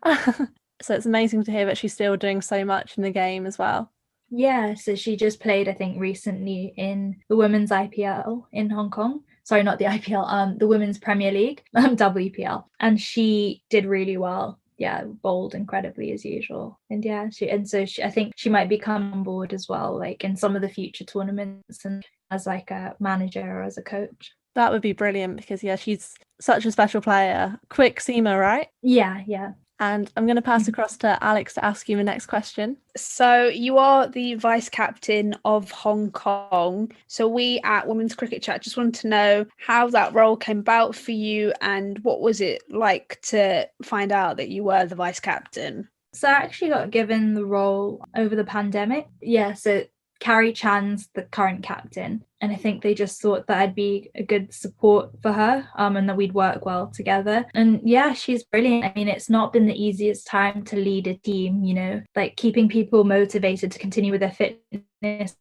So it's amazing to hear that she's still doing so much in the game as well. Yeah, so she just played, I think, recently in the Women's IPL in Hong Kong. Sorry, not the IPL, the Women's Premier League, WPL. And she did really well. Yeah, bowled incredibly as usual. And yeah, I think she might be coming on board as well, like in some of the future tournaments, and as like a manager or as a coach. That would be brilliant, because yeah, she's such a special player. Quick seamer, right? Yeah. And I'm going to pass across to Alex to ask you the next question. So you are the vice captain of Hong Kong. So we at Women's Cricket Chat just wanted to know how that role came about for you, and what was it like to find out that you were the vice captain? So I actually got given the role over the pandemic. Yeah, so Carrie Chan's the current captain, and I think they just thought that I'd be a good support for her, and that we'd work well together. And yeah, she's brilliant. I mean, it's not been the easiest time to lead a team, you know, like keeping people motivated to continue with their fitness.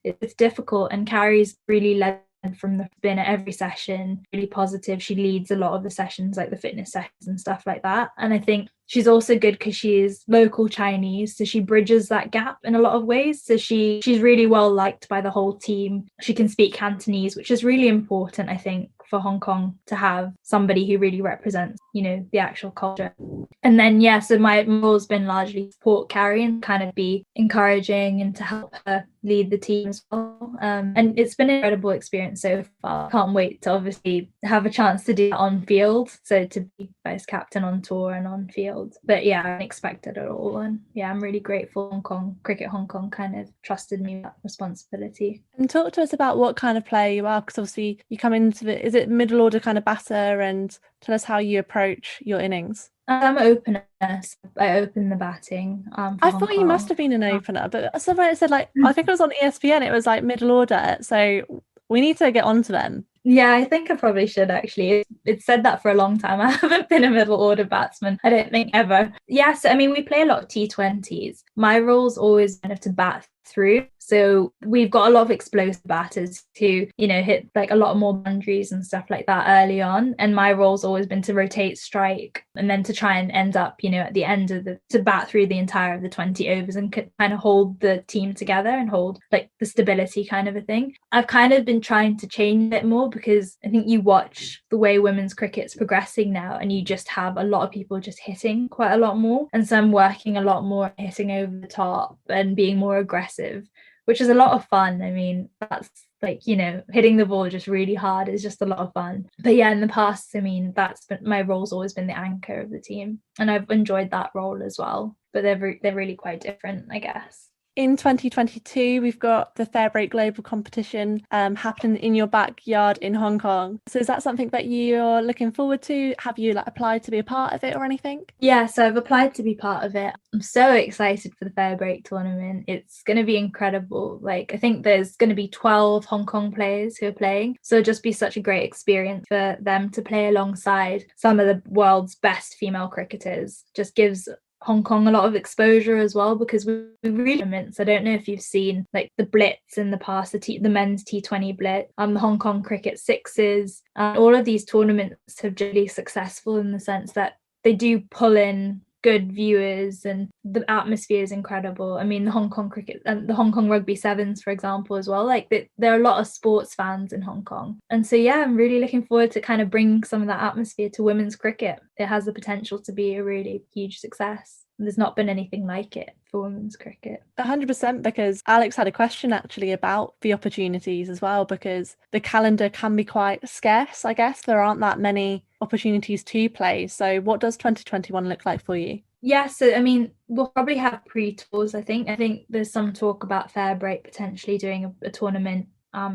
It's difficult, and Carrie's really led from the spin at every session, really positive. She leads a lot of the sessions, like the fitness sessions and stuff like that. And I think she's also good because she is local Chinese, so she bridges that gap in a lot of ways. So she's really well liked by the whole team. She can speak Cantonese, which is really important, I think, for Hong Kong to have somebody who really represents, you know, the actual culture. And then yeah, so my role's been largely support Carrie and kind of be encouraging and to help her lead the team as well. And it's been an incredible experience so far. Can't wait to obviously have a chance to do that on field, so to be vice captain on tour and on field. But yeah, unexpected at all, and yeah, I'm really grateful Cricket Hong Kong kind of trusted me with that responsibility. And talk to us about what kind of player you are, because obviously you come into is it middle order kind of batter, and tell us how you approach your innings. I'm an opener, so I open the batting. I thought you must have been an opener, but somewhere it said, like, I think it was on ESPN, it was like middle order, so we need to get on to them. Yeah, I think I probably should actually. It's said that for a long time. I haven't been a middle order batsman, I don't think, ever. Yeah, so I mean, we play a lot of T20s. My role's always kind of to bat through. So we've got a lot of explosive batters who, you know, hit like a lot more boundaries and stuff like that early on. And my role's always been to rotate strike and then to try and end up, you know, at the end of to bat through the entire of the 20 overs and kind of hold the team together and hold like the stability kind of a thing. I've kind of been trying to change it more, because I think you watch the way women's cricket's progressing now and you just have a lot of people just hitting quite a lot more. And so I'm working a lot more hitting over the top and being more aggressive, which is a lot of fun. I mean, that's like, you know, hitting the ball just really hard is just a lot of fun. But yeah, in the past, I mean, that's been my role's always been the anchor of the team, and I've enjoyed that role as well. But they're really quite different, I guess. In 2022, we've got the Fairbreak Global competition happening in your backyard in Hong Kong. So is that something that you're looking forward to? Have you applied to be a part of it or anything? Yeah, so I've applied to be part of it. I'm so excited for the Fairbreak tournament. It's going to be incredible. Like, I think there's going to be 12 Hong Kong players who are playing. So it'll just be such a great experience for them to play alongside some of the world's best female cricketers. Just gives Hong Kong a lot of exposure as well, because we really immense. I don't know if you've seen like the Blitz in the past, the men's T20 Blitz, the Hong Kong Cricket Sixes, all of these tournaments have been really successful in the sense that they do pull in good viewers and the atmosphere is incredible. I mean, the Hong Kong cricket and the Hong Kong Rugby Sevens, for example, as well, like there are a lot of sports fans in Hong Kong. And so yeah, I'm really looking forward to kind of bringing some of that atmosphere to women's cricket. It has the potential to be a really huge success. There's not been anything like it for women's cricket. 100%, because Alex had a question actually about the opportunities as well, because the calendar can be quite scarce, I guess. There aren't that many opportunities to play. So what does 2021 look like for you? Yeah, so I mean, we'll probably have pre-tours, I think. I think there's some talk about Fairbreak potentially doing a tournament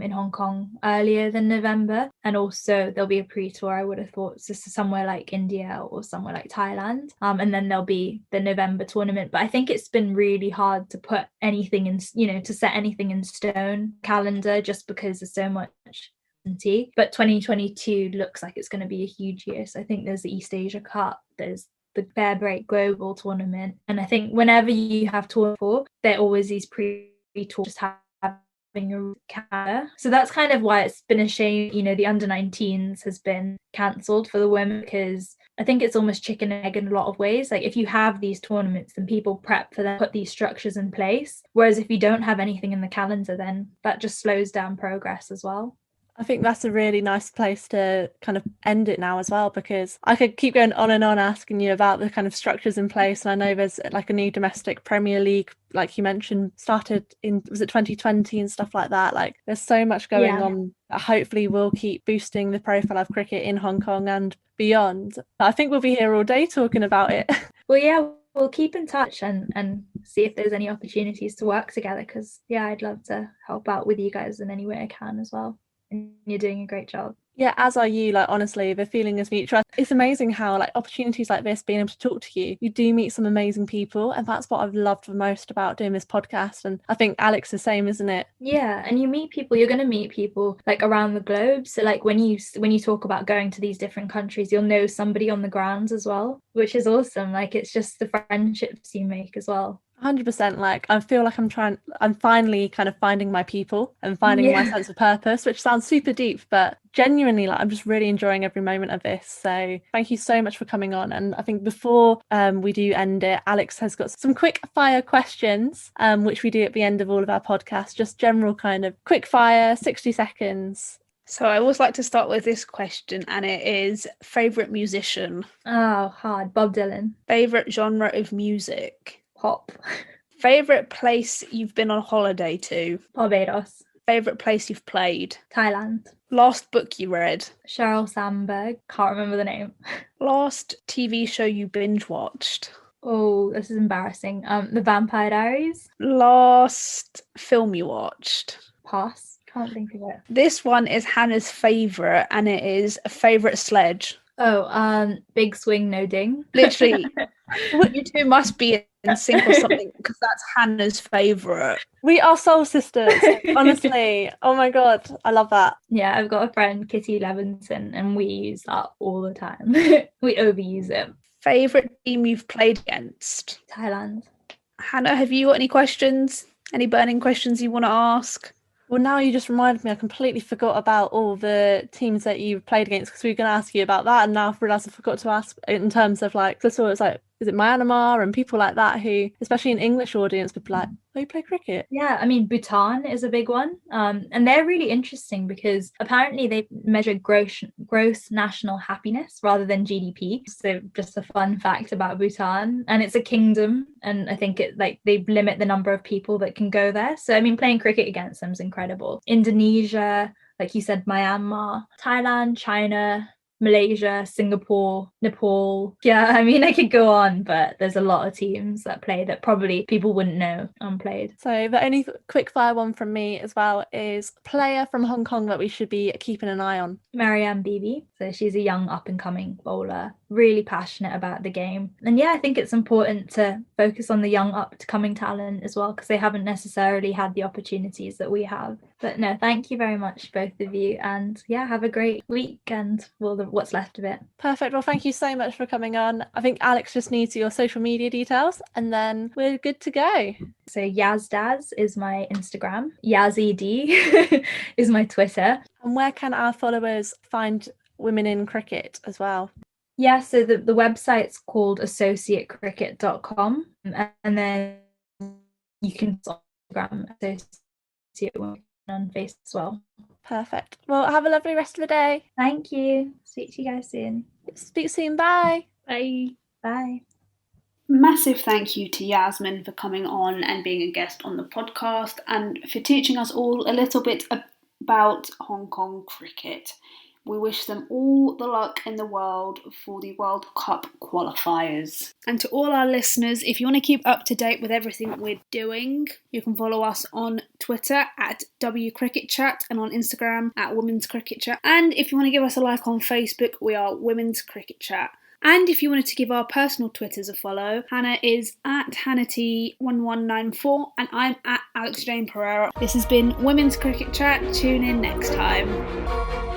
in Hong Kong earlier than November, and also there'll be a pre-tour, I would have thought, so somewhere like India or somewhere like Thailand, and then there'll be the November tournament. But I think it's been really hard to put anything in, you know, to set anything in stone calendar, just because there's so much. But 2022 looks like it's going to be a huge year. So I think there's the East Asia Cup, there's the Fairbreak Global tournament, and I think whenever you have tour for, there are always these pre-tours just having a calendar. So that's kind of why it's been a shame, you know, the under-19s has been cancelled for the women, because I think it's almost chicken and egg in a lot of ways. Like, if you have these tournaments, then people prep for them, put these structures in place, whereas if you don't have anything in the calendar, then that just slows down progress as well. I think that's a really nice place to kind of end it now as well, because I could keep going on and on asking you about the kind of structures in place. And I know there's like a new domestic Premier League, like you mentioned, started in, was it 2020 and stuff like that? Like, there's so much going on that hopefully will keep boosting the profile of cricket in Hong Kong and beyond. I think we'll be here all day talking about it. Well, yeah, we'll keep in touch and see if there's any opportunities to work together, because yeah, I'd love to help out with you guys in any way I can as well. And you're doing a great job. Yeah, as are you. Like, honestly, the feeling is mutual. It's amazing how, like, opportunities like this, being able to talk to you do meet some amazing people, and that's what I've loved the most about doing this podcast. And I think Alex is the same, isn't it? Yeah, and you meet people, you're going to meet people like around the globe. So like when you talk about going to these different countries, you'll know somebody on the grounds as well, which is awesome. Like, it's just the friendships you make as well. 100%. Like, I feel like I'm finally kind of finding my people and finding my sense of purpose, which sounds super deep, but genuinely, like, I'm just really enjoying every moment of this. So thank you so much for coming on. And I think before we do end it, Alex has got some quick fire questions, which we do at the end of all of our podcasts, just general kind of quick fire, 60 seconds. So I always like to start with this question, and it is favourite musician. Oh, hard. Bob Dylan. Favourite genre of music. Pop. Favourite place you've been on holiday to. Barbados. Favourite place you've played. Thailand. Last book you read. Sheryl Sandberg. Can't remember the name. Last TV show you binge watched. Oh, this is embarrassing. The Vampire Diaries. Last film you watched. Pass. Can't think of it. This one is Hannah's favourite, and it is a favourite sledge. Oh, Big Swing No Ding. Literally, you two must be in sync or something, because that's Hannah's favourite. We are soul sisters, honestly. Oh my god, I love that. Yeah, I've got a friend, Kitty Levinson, and we use that all the time. We overuse it. Favourite team you've played against? Thailand. Hannah, have you got any questions? Any burning questions you want to ask? Well, now you just reminded me, I completely forgot about all the teams that you played against, because we were going to ask you about that, and now I've realised I forgot to ask in terms of, like, so it's like is it Myanmar and people like that who, especially an English audience, would be like, oh, you play cricket? Yeah, I mean, Bhutan is a big one. And they're really interesting because apparently they measure gross national happiness rather than GDP. So just a fun fact about Bhutan. And it's a kingdom. And I think they limit the number of people that can go there. So, I mean, playing cricket against them is incredible. Indonesia, like you said, Myanmar, Thailand, China, Malaysia, Singapore, Nepal. Yeah, I mean, I could go on, but there's a lot of teams that play that probably people wouldn't know unplayed. So the only quick fire one from me as well is player from Hong Kong that we should be keeping an eye on. Marianne Bibi. So she's a young up and coming bowler, really passionate about the game. And yeah, I think it's important to focus on the young up and coming talent as well, because they haven't necessarily had the opportunities that we have. But no, thank you very much, both of you. And yeah, have a great week and what's left of it. Perfect. Well, thank you so much for coming on. I think Alex just needs your social media details and then we're good to go. So Yazdaz is my Instagram. Yazid is my Twitter. And where can our followers find women in cricket as well? Yeah, so the website's called associatecricket.com. And then you can Instagram associate women on Facebook as well. Perfect. Well, have a lovely rest of the day. Thank you. Speak to you guys soon. Speak soon. Bye. Bye. Bye. Massive thank you to Yasmin for coming on and being a guest on the podcast and for teaching us all a little bit about Hong Kong cricket. We wish them all the luck in the world for the World Cup qualifiers. And to all our listeners, if you want to keep up to date with everything we're doing, you can follow us on Twitter at WCricketChat and on Instagram at Women's Cricket Chat. And if you want to give us a like on Facebook, we are Women's Cricket Chat. And if you wanted to give our personal Twitters a follow, Hannah is at HannahT1194 and I'm at Alex Jane Pereira. This has been Women's Cricket Chat. Tune in next time.